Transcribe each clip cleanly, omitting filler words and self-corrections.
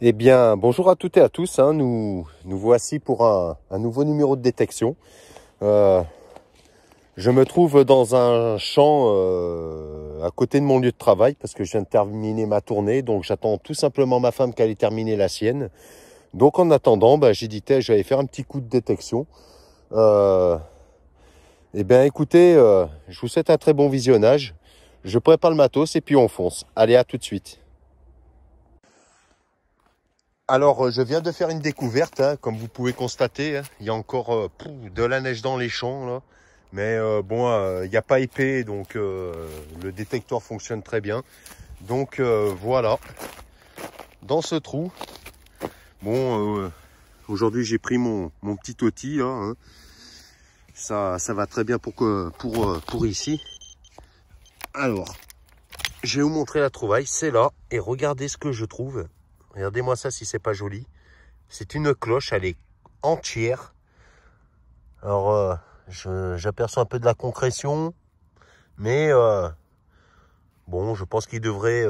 Eh bien, bonjour à toutes et à tous, hein. Nous voici pour un nouveau numéro de détection. Je me trouve dans un champ à côté de mon lieu de travail parce que je viens de terminer ma tournée. Donc j'attends tout simplement ma femme qu'elle ait terminé la sienne. Donc en attendant, j'ai dit que j'allais faire un petit coup de détection. Eh bien écoutez, je vous souhaite un très bon visionnage. Je prépare le matos et puis on fonce. Allez, à tout de suite. Alors, je viens de faire une découverte, hein, comme vous pouvez constater. Hein, il y a encore de la neige dans les champs, là. Mais bon, il n'y a pas épais, donc le détecteur fonctionne très bien. Donc voilà, dans ce trou, bon, aujourd'hui j'ai pris mon petit outil, là, hein. Ça va très bien pour ici. Alors, je vais vous montrer la trouvaille, c'est là, et regardez ce que je trouve. Regardez-moi ça si c'est pas joli. C'est une cloche, elle est entière. Alors, j'aperçois un peu de la concrétion. Mais, bon, je pense qu'il devrait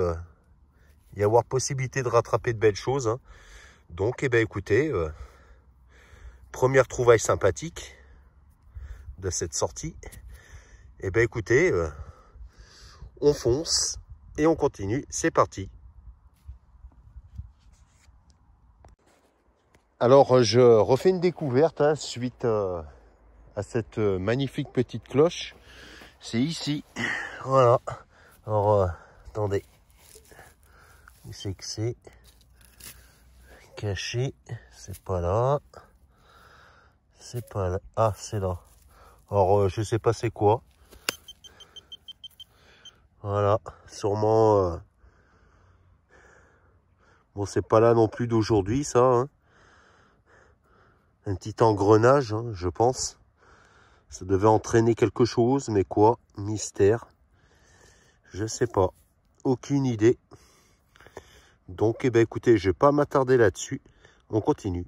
y avoir possibilité de rattraper de belles choses. Hein. Donc, eh bien, écoutez, première trouvaille sympathique de cette sortie. Eh bien, écoutez, on fonce et on continue. C'est parti. Alors, je refais une découverte hein, suite à cette magnifique petite cloche. C'est ici. Voilà. Alors, attendez. Où c'est que c'est caché? C'est pas là. C'est pas là. Ah, c'est là. Alors, je sais pas c'est quoi. Voilà. Sûrement... Bon, c'est pas là non plus d'aujourd'hui, ça. Hein. Un petit engrenage, hein, je pense. Ça devait entraîner quelque chose, mais quoi? Mystère. Je sais pas. Aucune idée. Donc, eh ben, écoutez, je vais pas m'attarder là-dessus. On continue.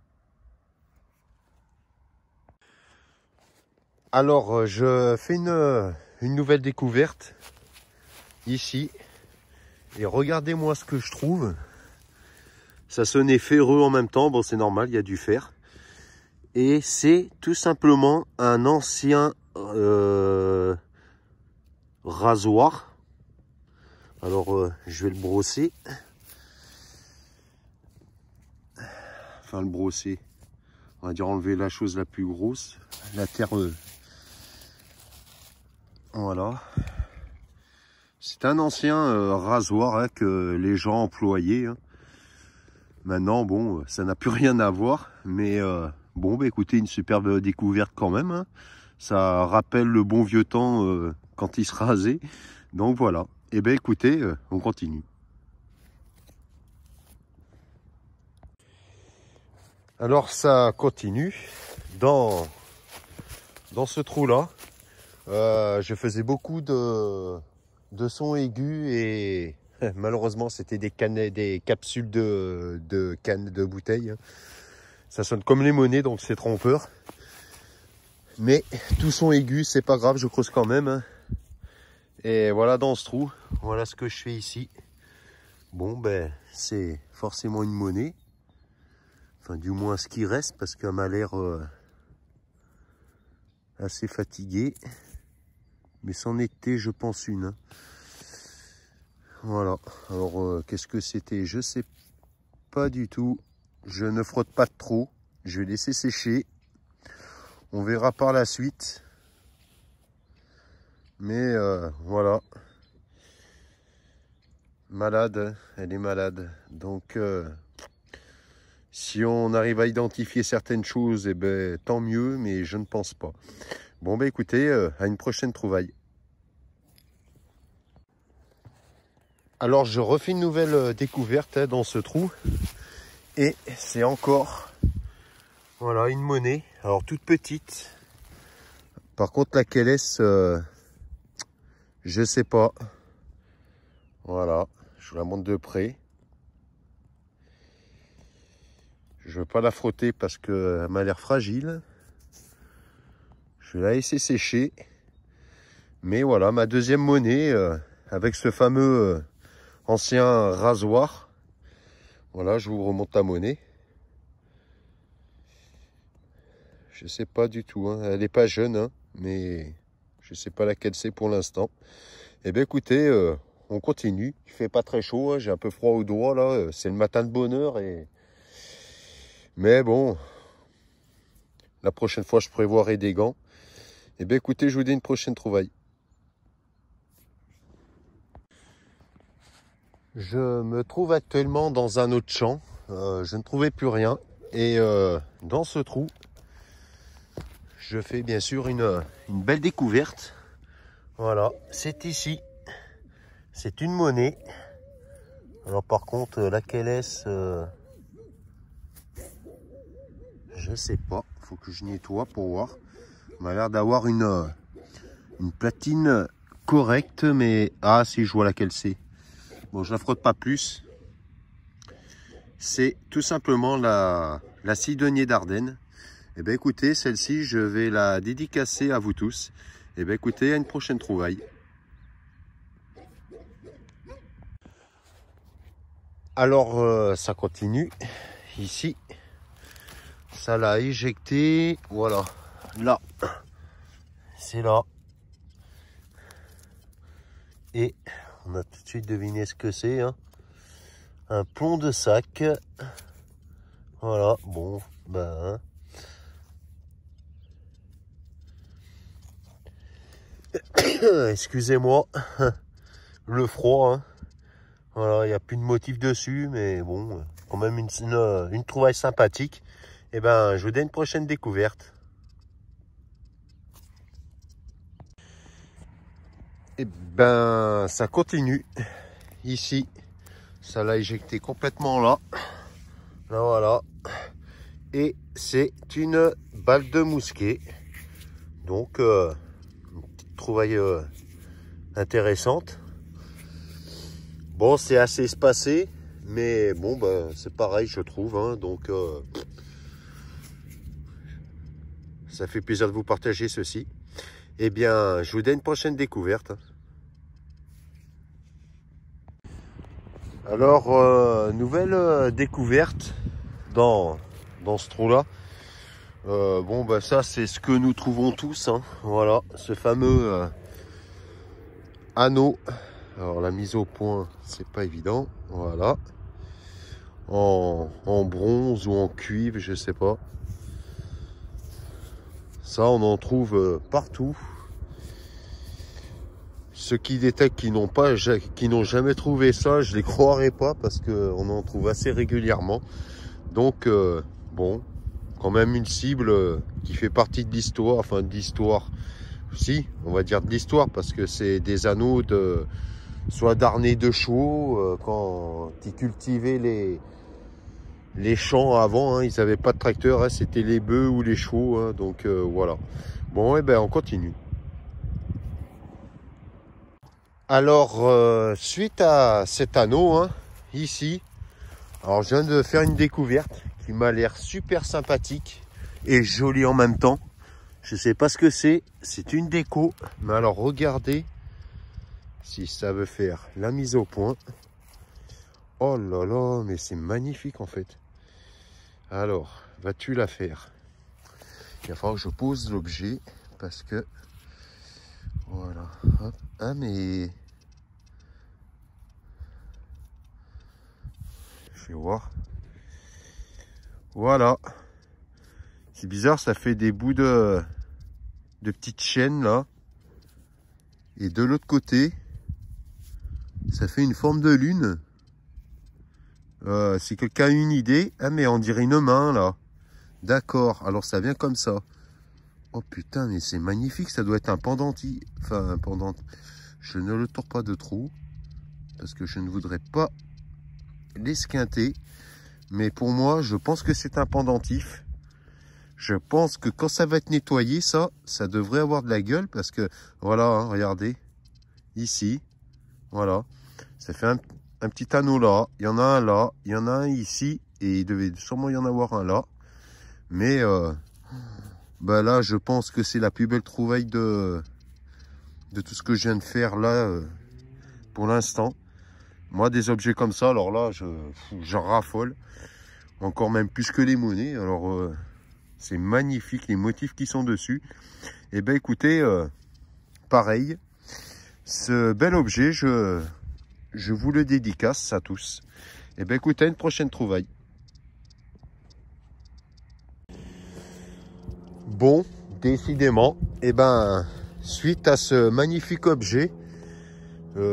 Alors, je fais une nouvelle découverte. Ici. Et regardez-moi ce que je trouve. Ça sonnait ferreux en même temps. Bon, c'est normal, il y a du fer. Et c'est tout simplement un ancien rasoir. Alors, je vais le brosser. Enfin, le brosser. On va dire enlever la chose la plus grosse. La terre. Voilà. C'est un ancien rasoir hein, que les gens employaient. Hein. Maintenant, bon, ça n'a plus rien à voir. Mais bon, bah, écoutez, une superbe découverte quand même. Hein. Ça rappelle le bon vieux temps quand il se rasait. Donc voilà. Et bien écoutez, on continue. Alors ça continue. Dans ce trou-là, je faisais beaucoup de sons aigus et malheureusement c'était des capsules de cannes de bouteilles. Ça sonne comme les monnaies donc c'est trompeur. Mais tout son aigu, c'est pas grave, je creuse quand même. Et voilà dans ce trou, voilà ce que je fais ici. Bon ben c'est forcément une monnaie. Enfin du moins ce qui reste parce qu'elle m'a l'air assez fatiguée. Mais c'en était je pense une. Hein. Voilà, alors qu'est-ce que c'était? Je sais pas du tout. Je ne frotte pas trop. Je vais laisser sécher. On verra par la suite. Mais voilà. Malade, elle est malade. Donc si on arrive à identifier certaines choses, eh ben, tant mieux, mais je ne pense pas. Bon ben écoutez, à une prochaine trouvaille. Alors je refais une nouvelle découverte hein, dans ce trou. Et c'est encore voilà, une monnaie. Alors toute petite. Par contre laquelle est-ce je sais pas. Voilà, je vous la montre de près. Je veux pas la frotter parce qu'elle m'a l'air fragile. Je vais la laisser sécher. Mais voilà, ma deuxième monnaie avec ce fameux ancien rasoir. Voilà, je vous remonte la monnaie. Je sais pas du tout, hein. Elle n'est pas jeune, hein, mais je sais pas laquelle c'est pour l'instant. Eh bien écoutez, on continue. Il fait pas très chaud, hein. J'ai un peu froid aux doigts là. C'est le matin de bonne heure et... Mais bon, la prochaine fois je prévoirai des gants. Eh bien écoutez, je vous dis une prochaine trouvaille. Je me trouve actuellement dans un autre champ. Je ne trouvais plus rien. Et dans ce trou, je fais bien sûr une belle découverte. Voilà, c'est ici. C'est une monnaie. Alors par contre, laquelle est-ce je sais pas. Faut que je nettoie pour voir. On a l'air d'avoir une platine correcte, mais... Ah si, je vois laquelle c'est. Bon, je la frotte pas plus. C'est tout simplement la Sidonie d'Ardenne. Et bien écoutez, celle-ci, je vais la dédicacer à vous tous. Et bien écoutez, à une prochaine trouvaille. Alors, ça continue. Ici, ça l'a éjecté. Voilà. Là. C'est là. Et on a tout de suite deviné ce que c'est. Hein. Un plomb de sac. Voilà. Bon, ben... Excusez-moi. Le froid. Hein. Voilà, il n'y a plus de motif dessus, mais bon, quand même une trouvaille sympathique. Et ben, je vous donne une prochaine découverte. Et ben, ça continue. Ici, ça l'a éjecté complètement là. Là, voilà. Et c'est une balle de mousquet. Donc, une petite trouvaille intéressante. Bon, c'est assez espacé, mais bon, bah, c'est pareil, je trouve. Hein, donc, ça fait plaisir de vous partager ceci. Eh bien, je vous donne une prochaine découverte. Alors, nouvelle découverte dans ce trou-là. Bon, bah ça, c'est ce que nous trouvons tous. Hein. Voilà, ce fameux anneau. Alors, la mise au point, c'est pas évident. Voilà. En bronze ou en cuivre, je sais pas. Ça, on en trouve partout. Ceux qui détectent qui n'ont jamais trouvé ça, je les croirais pas parce qu'on en trouve assez régulièrement. Donc bon, quand même une cible qui fait partie de l'histoire, enfin de l'histoire. Si, on va dire de l'histoire parce que c'est des anneaux de soit d'harnais de chevaux quand ils cultivaient les champs avant, hein, ils n'avaient pas de tracteur, hein, c'était les bœufs ou les chevaux, hein, donc voilà. Bon, et ben on continue. Alors, suite à cet anneau, hein, ici, alors je viens de faire une découverte qui m'a l'air super sympathique et jolie en même temps. Je sais pas ce que c'est une déco, mais alors regardez si ça veut faire la mise au point. Oh là là, mais c'est magnifique en fait. Alors, vas-tu la faire? Il va falloir que je pose l'objet parce que voilà. Hop. Ah mais je vais voir. Voilà. C'est bizarre, ça fait des bouts de petites chaînes là. Et de l'autre côté, ça fait une forme de lune. Si quelqu'un a une idée. Ah mais on dirait une main là. D'accord, alors ça vient comme ça. Oh putain, mais c'est magnifique, ça doit être un pendentif. Enfin, un pendant. Je ne le tords pas de trop. Parce que je ne voudrais pas l'esquinter. Mais pour moi, je pense que c'est un pendentif. Je pense que quand ça va être nettoyé, ça devrait avoir de la gueule. Parce que, voilà, hein, regardez. Ici, voilà. Ça fait un petit anneau là. Il y en a un là. Il y en a un ici. Et il devait sûrement y en avoir un là. Mais, bah là, je pense que c'est la plus belle trouvaille de tout ce que je viens de faire là, pour l'instant. Moi, des objets comme ça, alors là, j'en raffole. Encore même plus que les monnaies. Alors, c'est magnifique, les motifs qui sont dessus. Et ben écoutez, pareil, ce bel objet, je vous le dédicace à tous. Et ben écoutez, à une prochaine trouvaille. Bon, décidément, et ben suite à ce magnifique objet,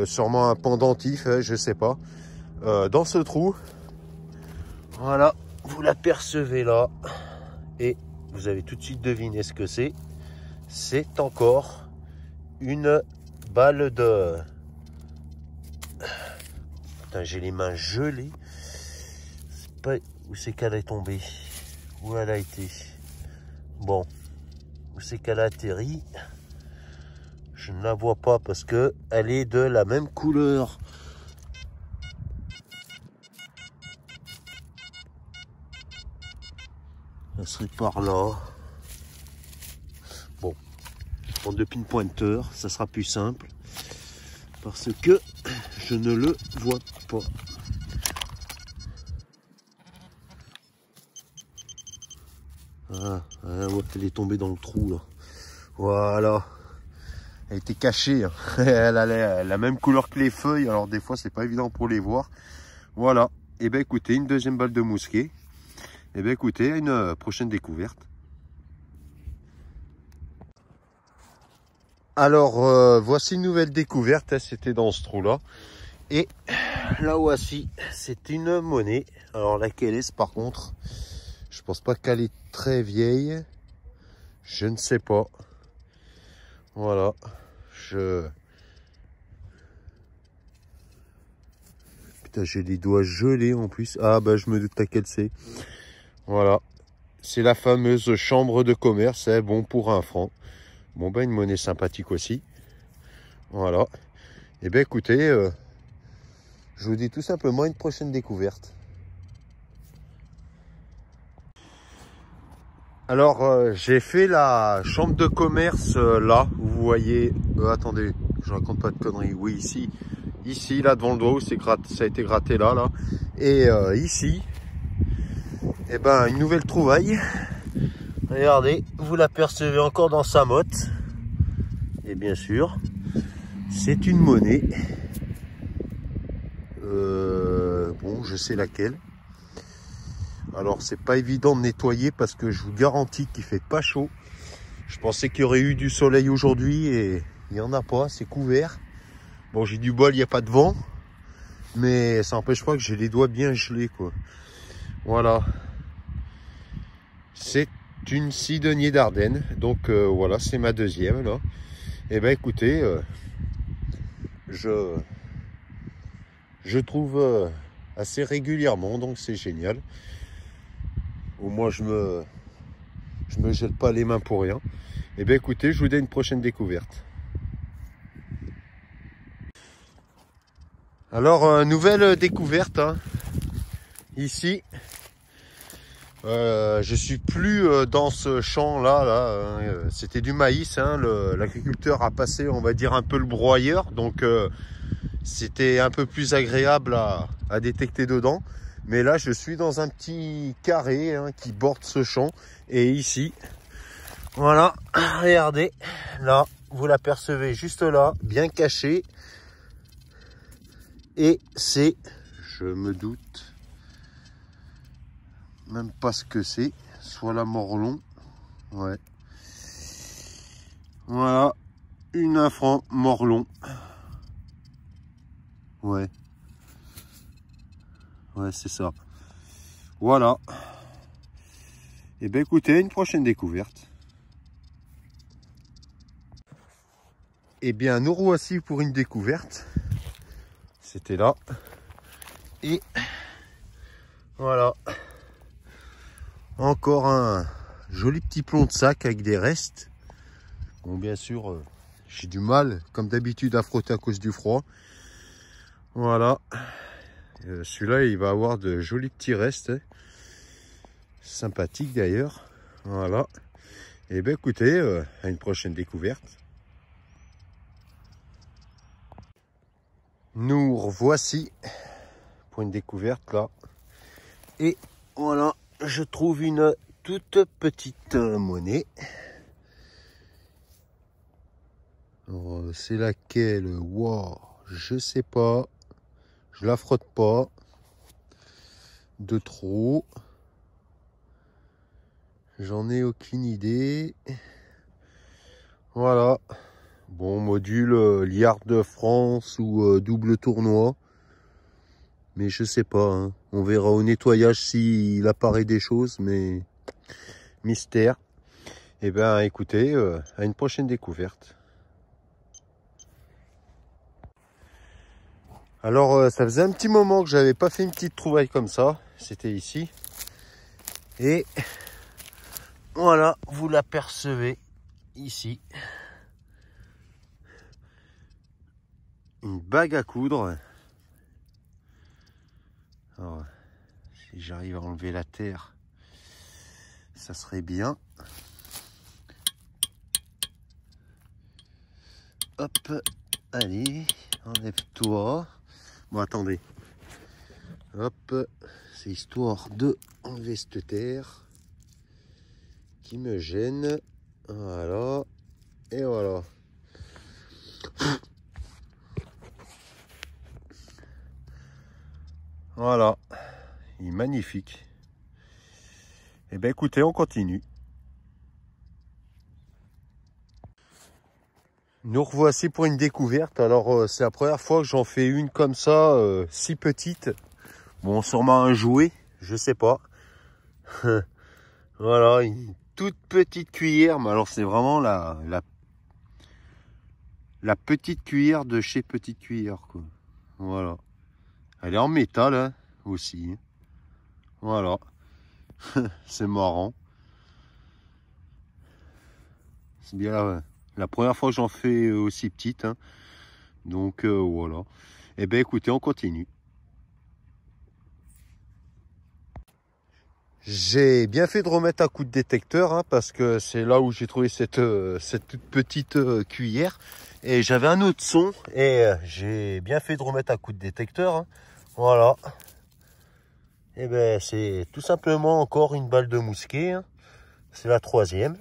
sûrement un pendentif, hein, je sais pas, dans ce trou, voilà, vous l'apercevez là, et vous avez tout de suite deviné ce que c'est. C'est encore une balle de... Putain, j'ai les mains gelées. C'est pas... Où c'est qu'elle est tombée? Où elle a été? Bon, où c'est qu'elle a atterri? Je ne la vois pas parce que elle est de la même couleur. Elle serait par là. Bon, je prends deux pins pointeurs, ça sera plus simple. Parce que je ne le vois pas. Ah, elle est tombée dans le trou là. Voilà. Elle était cachée. Hein. Elle a la même couleur que les feuilles. Alors des fois c'est pas évident pour les voir. Voilà. Et ben écoutez, une deuxième balle de mousquet. Et ben écoutez, à une prochaine découverte. Alors voici une nouvelle découverte. Hein, c'était dans ce trou là. Et là voici, c'est une monnaie. Alors laquelle est-ce par contre? Je pense pas qu'elle est très vieille. Je ne sais pas. Voilà. Putain, j'ai les doigts gelés en plus. Ah bah je me doute laquelle c'est. Voilà. C'est la fameuse chambre de commerce. C'est bon pour 1 franc. Bon bah une monnaie sympathique aussi. Voilà. Et ben écoutez, je vous dis tout simplement une prochaine découverte. Alors, j'ai fait la chambre de commerce là, vous voyez, attendez, je raconte pas de conneries, oui, ici, là, devant le doigt, où ça a été gratté là. Et ici, eh ben, une nouvelle trouvaille. Regardez, vous l'apercevez encore dans sa motte. Et bien sûr, c'est une monnaie. Bon, je sais laquelle. Alors, c'est pas évident de nettoyer parce que je vous garantis qu'il fait pas chaud. Je pensais qu'il y aurait eu du soleil aujourd'hui et il n'y en a pas, c'est couvert. Bon, j'ai du bol, il n'y a pas de vent. Mais ça n'empêche pas que j'ai les doigts bien gelés, quoi. Voilà. C'est une Sidonie d'Ardenne. Donc, voilà, c'est ma deuxième, là. Et ben, écoutez, je trouve assez régulièrement, donc c'est génial. Au moins, je me gèle pas les mains pour rien. Et bien, écoutez, je vous dis une prochaine découverte. Alors, nouvelle découverte, hein. Ici, je suis plus dans ce champ là, hein. C'était du maïs, hein. L'agriculteur a passé, on va dire, un peu le broyeur, donc c'était un peu plus agréable à détecter dedans. Mais là, je suis dans un petit carré, hein, qui borde ce champ. Et ici, voilà, regardez, là, vous l'apercevez juste là, bien caché. Et c'est, je me doute même pas ce que c'est, soit la morlon, ouais. Voilà, une infran morlon. Ouais. Ouais, c'est ça. Voilà. Et bien écoutez, une prochaine découverte. Et bien, nous revoici pour une découverte. C'était là. Et voilà. Encore un joli petit plomb de sac avec des restes. Bon, bien sûr, j'ai du mal, comme d'habitude, à frotter à cause du froid. Voilà. Celui-là, il va avoir de jolis petits restes. Sympathique d'ailleurs. Voilà. Et bien écoutez, à une prochaine découverte. Nous revoici pour une découverte là. Et voilà, je trouve une toute petite monnaie. C'est laquelle? Wow, je sais pas. Je la frotte pas de trop. J'en ai aucune idée. Voilà. Bon, module Liard de France ou double tournoi. Mais je sais pas, hein. On verra au nettoyage s'il apparaît des choses, mais mystère. Et ben écoutez, à une prochaine découverte. Alors ça faisait un petit moment que j'avais pas fait une petite trouvaille comme ça. C'était ici. Et voilà, vous l'apercevez ici. Une bague à coudre. Alors, si j'arrive à enlever la terre, ça serait bien. Hop, allez, enlève-toi. Bon, attendez. Hop, c'est histoire de enlever cette terre qui me gêne. Voilà, et voilà. Voilà, il est magnifique. Et bien écoutez, on continue. Nous revoici pour une découverte. Alors c'est la première fois que j'en fais une comme ça, si petite. Bon, sûrement un jouet, je sais pas. Voilà, une toute petite cuillère. Mais alors c'est vraiment la petite cuillère de chez Petite Cuillère, quoi. Voilà. Elle est en métal, hein, aussi. Voilà. C'est marrant. C'est bien la première fois que j'en fais aussi petite, hein. Donc voilà. Et ben écoutez, on continue. J'ai bien fait de remettre un coup de détecteur, hein, parce que c'est là où j'ai trouvé cette toute petite cuillère. Et j'avais un autre son et j'ai bien fait de remettre un coup de détecteur. Hein. Voilà. Et ben c'est tout simplement encore une balle de mousquet. Hein. C'est la 3e.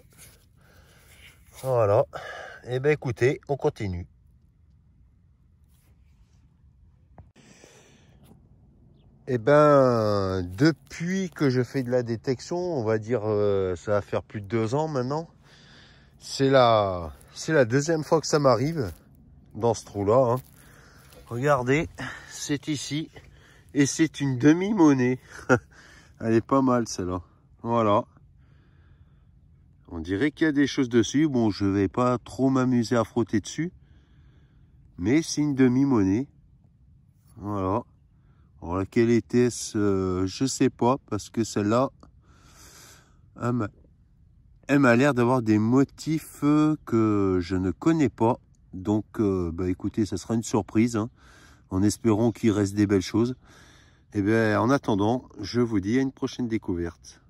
Voilà. Et ben écoutez, on continue. Eh ben, depuis que je fais de la détection, on va dire, ça va faire plus de 2 ans maintenant. C'est la 2e fois que ça m'arrive dans ce trou-là. Hein. Regardez, c'est ici et c'est une demi-monnaie. Elle est pas mal celle-là. Voilà. On dirait qu'il y a des choses dessus. Bon, je vais pas trop m'amuser à frotter dessus, mais c'est une demi-monnaie. Voilà. Alors laquelle était-ce, je sais pas, parce que celle-là, elle m'a l'air d'avoir des motifs que je ne connais pas. Donc, bah écoutez, ça sera une surprise, hein, en espérant qu'il reste des belles choses. Et bien, en attendant, je vous dis à une prochaine découverte.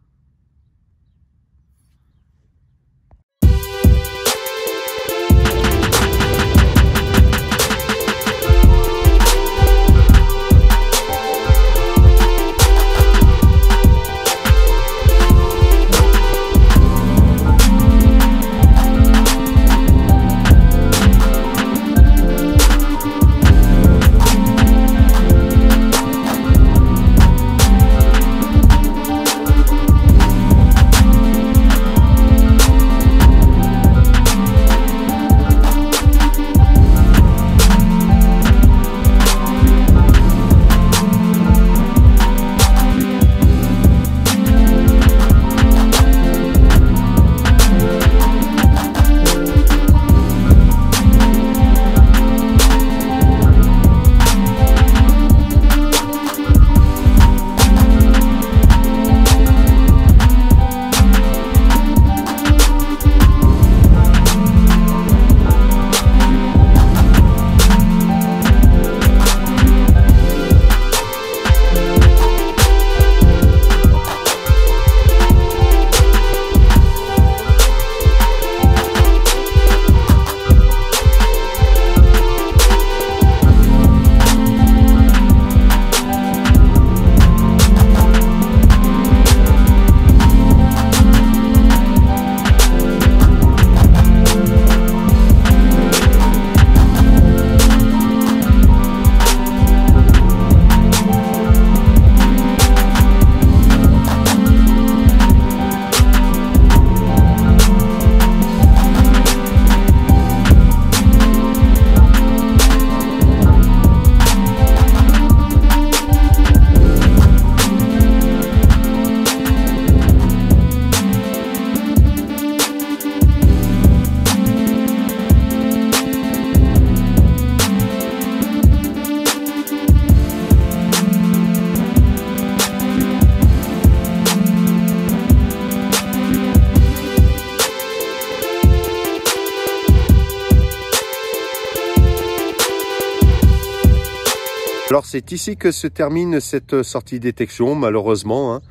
Alors c'est ici que se termine cette sortie détection, malheureusement. Hein.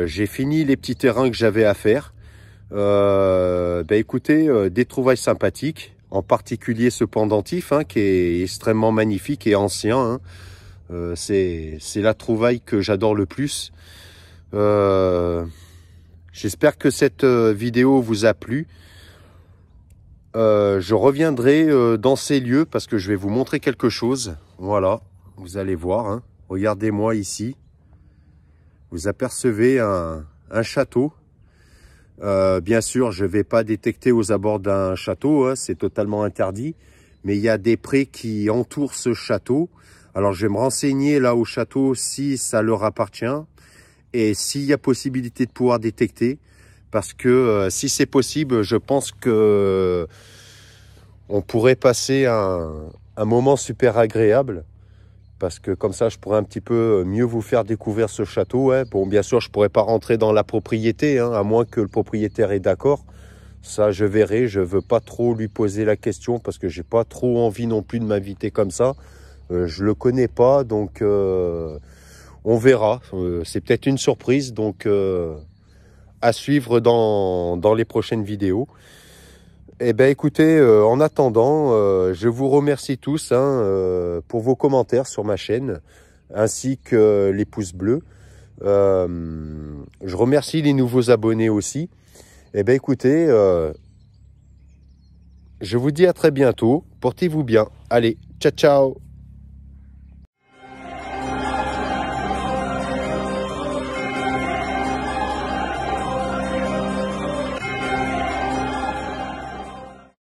J'ai fini les petits terrains que j'avais à faire. Écoutez, des trouvailles sympathiques, en particulier ce pendentif, hein, qui est extrêmement magnifique et ancien. Hein. C'est la trouvaille que j'adore le plus. J'espère que cette vidéo vous a plu. Je reviendrai dans ces lieux parce que je vais vous montrer quelque chose. Voilà, vous allez voir. Hein. Regardez-moi ici. Vous apercevez un château. Bien sûr, je ne vais pas détecter aux abords d'un château. Hein, c'est totalement interdit. Mais il y a des prés qui entourent ce château. Alors, je vais me renseigner là au château si ça leur appartient. Et s'il y a possibilité de pouvoir détecter. Parce que si c'est possible, je pense que on pourrait passer un moment super agréable. Parce que comme ça, je pourrais un petit peu mieux vous faire découvrir ce château. Hein. Bon, bien sûr, je ne pourrais pas rentrer dans la propriété, hein, à moins que le propriétaire est d'accord. Ça, je verrai. Je ne veux pas trop lui poser la question parce que j'ai pas trop envie non plus de m'inviter comme ça. Je ne le connais pas, donc On verra. C'est peut-être une surprise, donc à suivre dans les prochaines vidéos. Eh bien, écoutez, en attendant, je vous remercie tous pour vos commentaires sur ma chaîne, ainsi que les pouces bleus. Je remercie les nouveaux abonnés aussi. Eh bien, écoutez, je vous dis à très bientôt. Portez-vous bien. Allez, ciao, ciao!